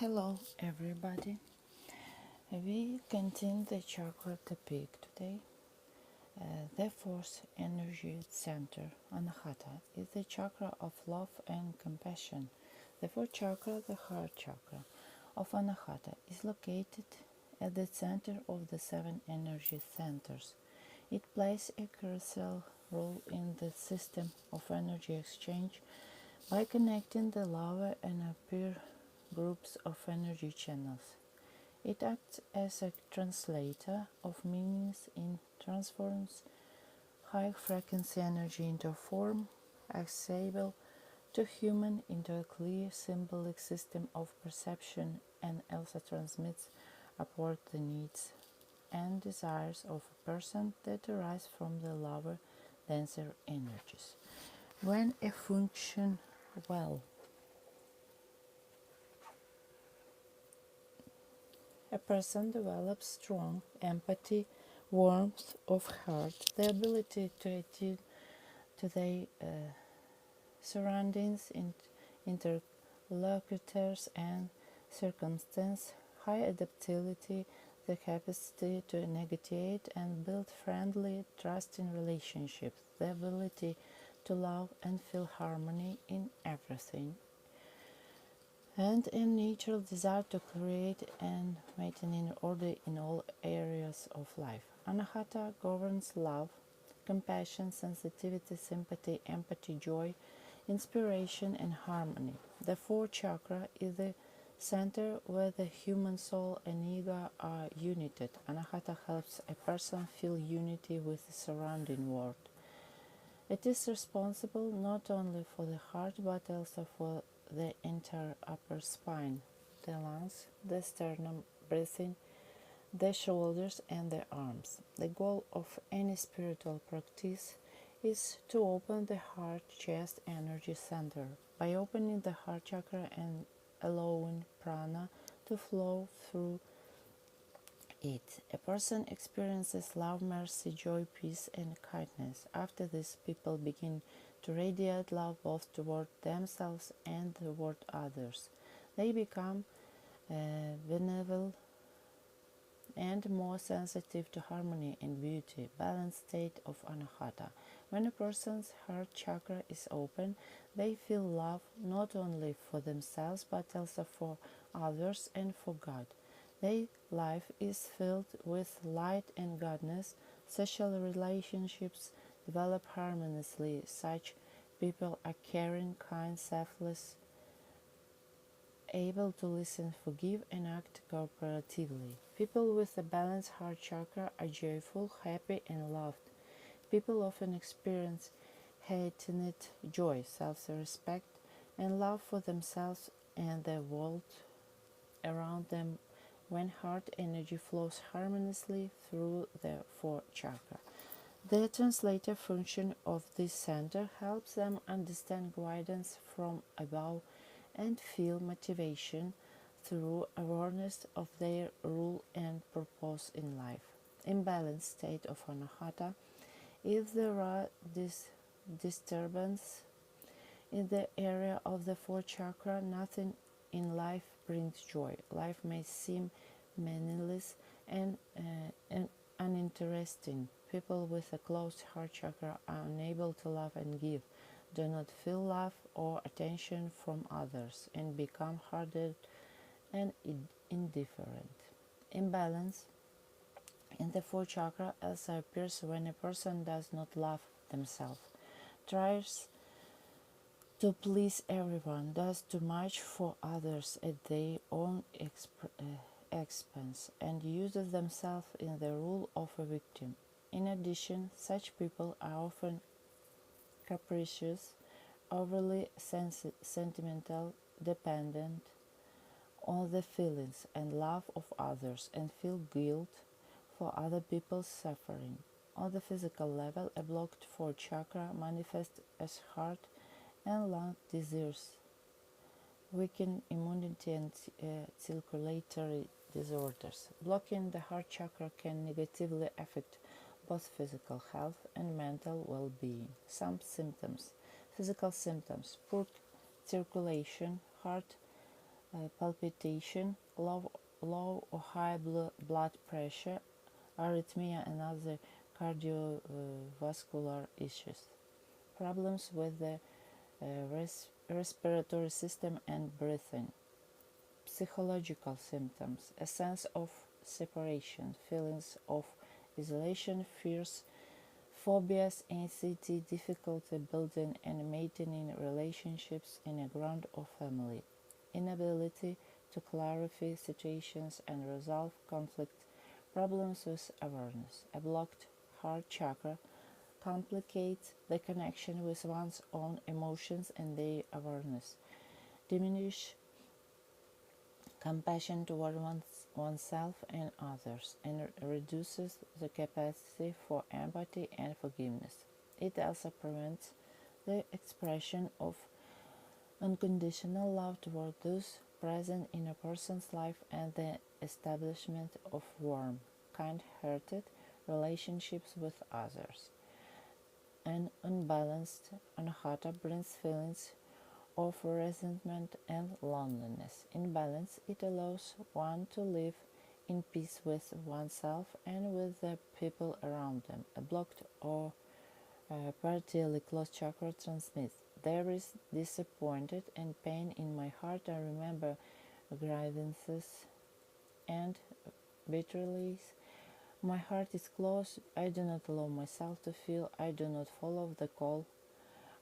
Hello everybody. We continue the chakra topic today. The fourth energy center, Anahata, is the chakra of love and compassion. The fourth chakra, the heart chakra of Anahata, is located at the center of the seven energy centers. It plays a crucial role in the system of energy exchange by connecting the lower and upper groups of energy channels. It acts as a translator of meanings and transforms high-frequency energy into a form accessible to human into a clear symbolic system of perception, and also transmits upward the needs and desires of a person that arise from the lower, denser energies. When a function well, a person develops strong empathy, warmth of heart, the ability to attune to their surroundings, interlocutors, and circumstances, high adaptability, the capacity to negotiate and build friendly, trusting relationships, the ability to love and feel harmony in everything, and a natural desire to create and maintain order in all areas of life. Anahata governs love, compassion, sensitivity, sympathy, empathy, joy, inspiration, and harmony. The fourth chakra is the center where the human soul and ego are united. Anahata helps a person feel unity with the surrounding world. It is responsible not only for the heart but also for the entire upper spine, the lungs, the sternum, breathing, the shoulders, and the arms. The goal of any spiritual practice is to open the heart chest energy center. By opening the heart chakra and allowing prana to flow through it, a person experiences love, mercy, joy, peace, and kindness. After this, people begin to radiate love both toward themselves and toward others. They become benevolent and more sensitive to harmony and beauty, balanced state of Anahata. When a person's heart chakra is open, they feel love not only for themselves but also for others and for God. Their life is filled with light and goodness. Social relationships develop harmoniously. Such people are caring, kind, selfless, able to listen, forgive, and act cooperatively. People with a balanced heart chakra are joyful, happy, and loved. People often experience heightened joy, self-respect, and love for themselves and the world around them when heart energy flows harmoniously through the fourth chakra. The translator function of this center helps them understand guidance from above and feel motivation through awareness of their role and purpose in life. Imbalanced state of Anahata. If there are disturbance in the area of the fourth chakra, nothing in life brings joy. Life may seem meaningless and uninteresting. People with a closed heart chakra are unable to love and give, do not feel love or attention from others, and become hardened and indifferent. Imbalance in the fourth chakra also appears when a person does not love themselves, tries to please everyone, does too much for others at their own expense, and uses themselves in the role of a victim. In addition, such people are often capricious, overly sentimental, dependent on the feelings and love of others, and feel guilt for other people's suffering. On the physical level, a blocked fourth chakra manifests as heart and lung disease, weakened immunity, and circulatory disorders. Blocking the heart chakra can negatively affect both physical health and mental well-being. Some symptoms. Physical symptoms: poor circulation, heart palpitation, low or high blood pressure, arrhythmia, and other cardiovascular issues, problems with the respiratory system and breathing, psychological symptoms, a sense of separation, feelings of isolation, fears, phobias, anxiety, difficulty building and maintaining relationships in a ground or family, inability to clarify situations and resolve conflict, problems with awareness. A blocked heart chakra complicates the connection with one's own emotions and their awareness, diminish compassion toward oneself and others, and reduces the capacity for empathy and forgiveness. It also prevents the expression of unconditional love toward those present in a person's life and the establishment of warm, kind-hearted relationships with others. An unbalanced anahata brings feelings of resentment and loneliness. In balance, it allows one to live in peace with oneself and with the people around them. A blocked or partially closed chakra transmits, "There is disappointment and pain in my heart. I remember grievances and bitterlies. My heart is closed. I do not allow myself to feel. I do not follow the call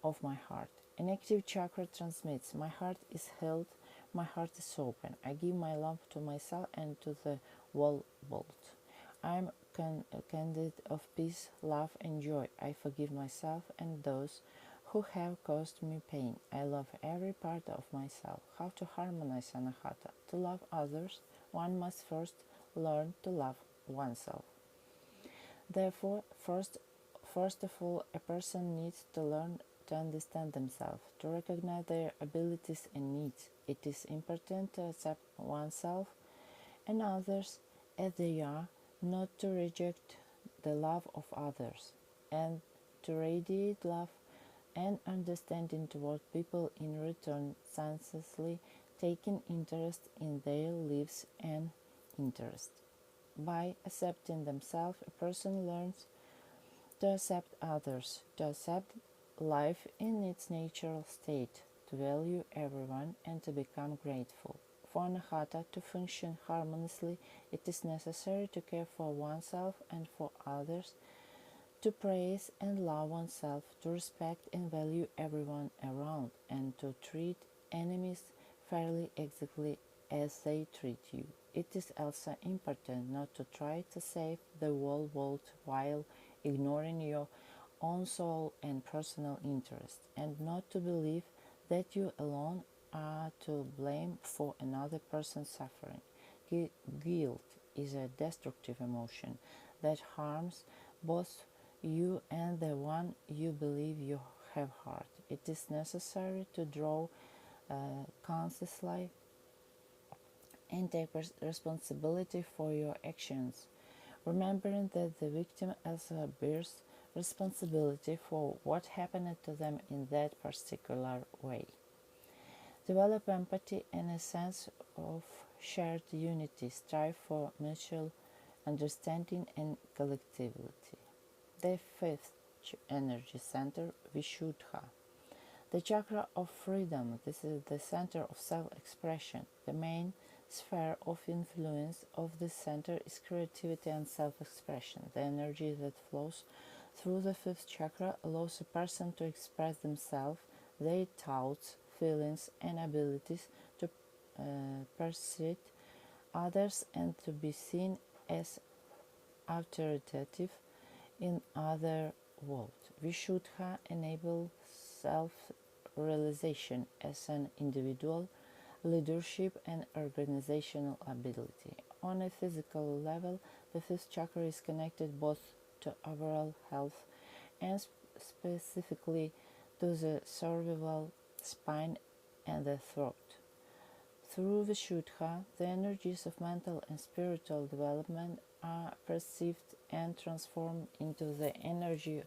of my heart." An active chakra transmits, "My heart is held, my heart is open. I give my love to myself and to the whole world. I am candid of peace, love, and joy. I forgive myself and those who have caused me pain. I love every part of myself." How to harmonize anahata? To love others, one must first learn to love oneself. Therefore, first of all, a person needs to learn to understand themselves, to recognize their abilities and needs. It is important to accept oneself and others as they are, not to reject the love of others, and to radiate love and understanding toward people in return, senselessly taking interest in their lives and interests. By accepting themselves, a person learns to accept others, to accept life in its natural state, to value everyone, and to become grateful. For anahata to function harmoniously, it is necessary to care for oneself and for others, to praise and love oneself, to respect and value everyone around, and to treat enemies fairly exactly as they treat you. It is also important not to try to save the whole world while ignoring your own soul and personal interest, and not to believe that you alone are to blame for another person's suffering. Guilt is a destructive emotion that harms both you and the one you believe you have hurt. It is necessary to draw consciously and take responsibility for your actions, remembering that the victim also bears responsibility for what happened to them in that particular way. Develop empathy and a sense of shared unity. Strive for mutual understanding and collectivity. The fifth energy center, Vishuddha. The chakra of freedom. This is the center of self-expression. The main sphere of influence of this center is creativity and self-expression. The energy that flows through the fifth chakra allows a person to express themselves, their thoughts, feelings, and abilities, to persuade others, and to be seen as authoritative in other world. Vishuddha enables self-realization as an individual, leadership, and organizational ability. On a physical level, the fifth chakra is connected both to overall health and specifically to the cervical spine and the throat. Through Vishuddha, the energies of mental and spiritual development are perceived and transformed into the energy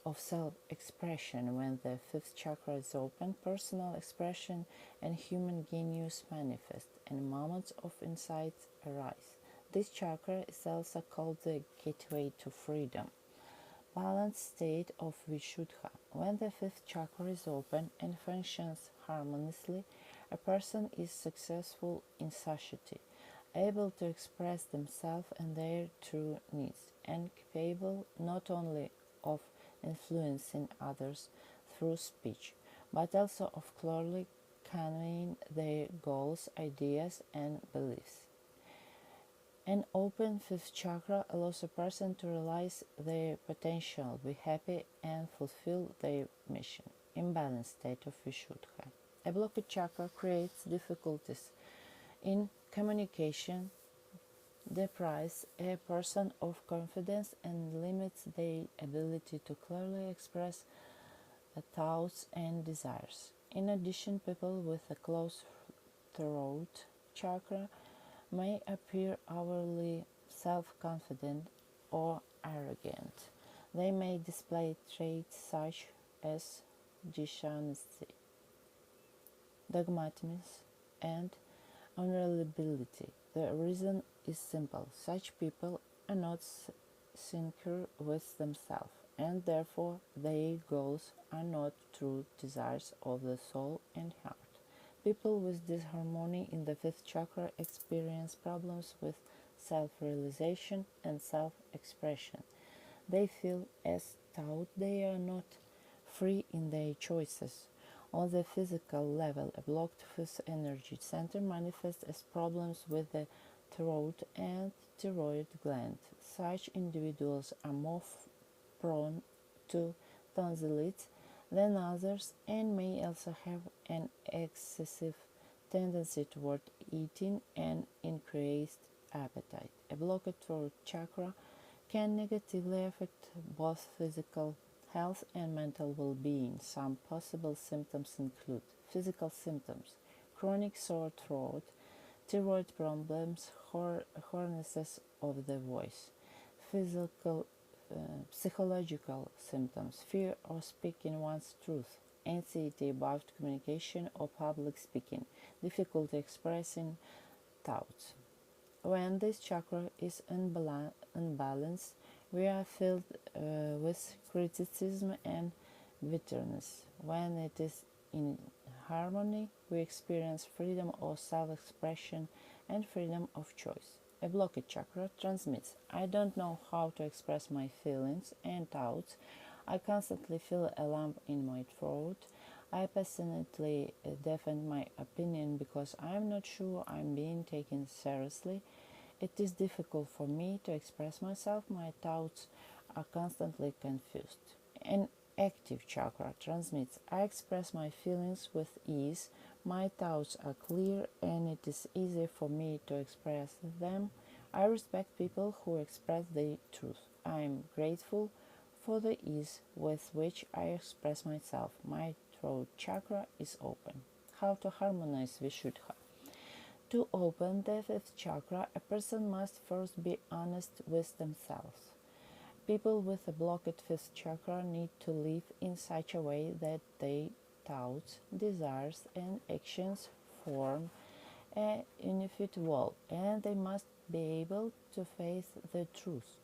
of self-expression. When the fifth chakra is open, personal expression and human genius manifest, and moments of insight arise. This chakra is also called the gateway to freedom, balanced state of Vishuddha. When the fifth chakra is open and functions harmoniously, a person is successful in society, able to express themselves and their true needs, and capable not only of influencing others through speech, but also of clearly conveying their goals, ideas, and beliefs. An open fifth chakra allows a person to realize their potential, be happy, and fulfill their mission. Imbalanced state of Vishuddha. A blocked chakra creates difficulties in communication, deprives a person of confidence, and limits their ability to clearly express thoughts and desires. In addition, people with a closed throat chakra may appear overly self-confident or arrogant. They may display traits such as dishonesty, dogmatism, and unreliability. The reason is simple. Such people are not sincere with themselves, and therefore their goals are not true desires of the soul and heart. People with disharmony in the fifth chakra experience problems with self-realization and self-expression. They feel as though they are not free in their choices. On the physical level, a blocked fifth energy center manifests as problems with the throat and thyroid gland. Such individuals are more prone to tonsillitis than others and may also have an excessive tendency toward eating and increased appetite. A blocked throat chakra can negatively affect both physical health and mental well-being. Some possible symptoms include physical symptoms: chronic sore throat, thyroid problems, hoarseness of the voice. Physical Psychological symptoms: fear of speaking one's truth, anxiety about communication or public speaking, difficulty expressing thoughts. When this chakra is unbalanced, we are filled with criticism and bitterness. When it is in harmony, we experience freedom of self-expression and freedom of choice. A blocked chakra transmits: I don't know how to express my feelings and thoughts. I constantly feel a lump in my throat. I passionately defend my opinion because I'm not sure I'm being taken seriously. It is difficult for me to express myself. My thoughts are constantly confused. An active chakra transmits: I express my feelings with ease. My thoughts are clear and it is easy for me to express them. I respect people who express their truth. I am grateful for the ease with which I express myself. My throat chakra is open. How to harmonize Vishuddha? To open the fifth chakra, a person must first be honest with themselves. People with a blocked fifth chakra need to live in such a way that their thoughts, desires, and actions form a unified whole, and they must be able to face the truth.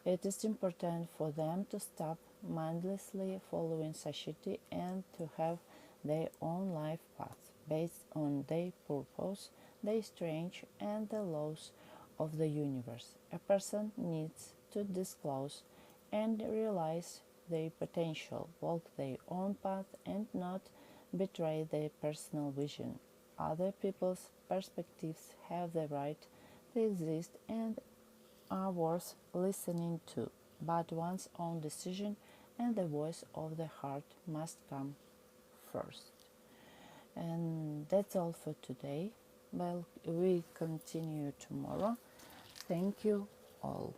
It is important for them to stop mindlessly following society and to have their own life path based on their purpose, their strength, and the laws of the universe. A person needs to disclose and realize their potential, walk their own path, and not betray their personal vision. Other people's perspectives have the right to exist and are worth listening to, but one's own decision and the voice of the heart must come first. And that's all for today. Well, we continue tomorrow. Thank you all.